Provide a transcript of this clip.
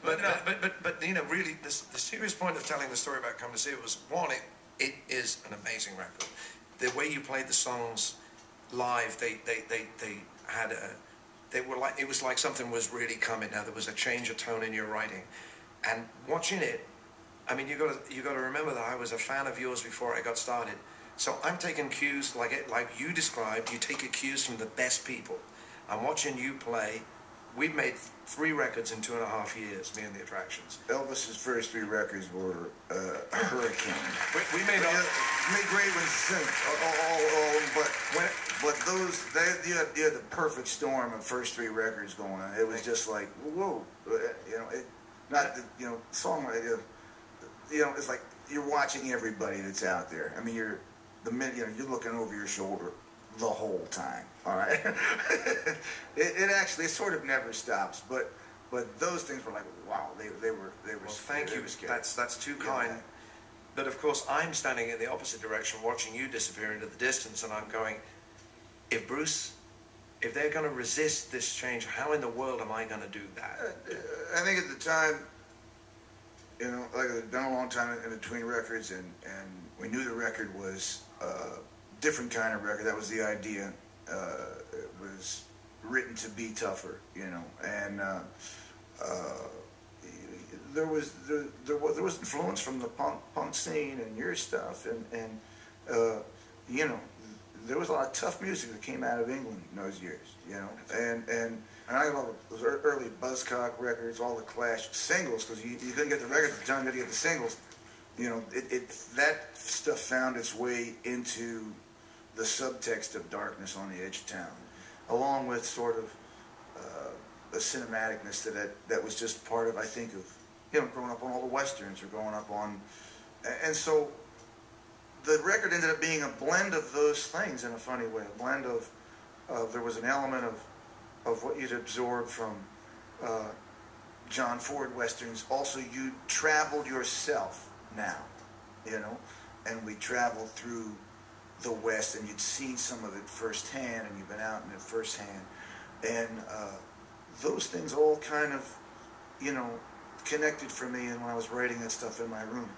But you know, really, the serious point of telling the story about Come to See It was, one, it is an amazing record. The way you played the songs live, they had a, they were like, it was like something was really coming. Now there was a change of tone in your writing, and watching it, I mean, you got to remember that I was a fan of yours before I got started. So I'm taking cues like you described. You take your cues from the best people. I'm watching you play. We've made 3 records in 2.5 years, me and the Attractions. Elvis's first 3 records were a hurricane. We made great ones, but those, you had the perfect storm of first 3 records going on. It was just like, whoa, you know, songwriting, you know, it's like you're watching everybody that's out there. I mean, you're looking over your shoulder the whole time. All right, it actually sort of never stops. But those things were like, wow, they were. Well, thank you. That's too kind. Yeah. But of course, I'm standing in the opposite direction, watching you disappear into the distance, and I'm going, if they're going to resist this change, how in the world am I going to do that? I think at the time, you know, like it had been a long time in between records, and we knew the record was a different kind of record. That was the idea. It was written to be tougher, you know, and there was influence from the punk scene and your stuff, and you know, there was a lot of tough music that came out of England in those years, you know, and I love those early Buzzcocks records, all the Clash singles, because you couldn't get the records at the time, you had to get the singles. You know, that stuff found its way into the subtext of Darkness on the Edge of Town, along with sort of a cinematicness that was just part of, I think, of, you know, growing up on all the westerns or growing up on, and so the record ended up being a blend of those things in a funny way, a blend of there was an element of what you'd absorbed from John Ford westerns. Also, you traveled yourself now, you know, and we traveled through the West, and you'd seen some of it firsthand, and you've been out in it firsthand, and those things all kind of, you know, connected for me, and when I was writing that stuff in my room.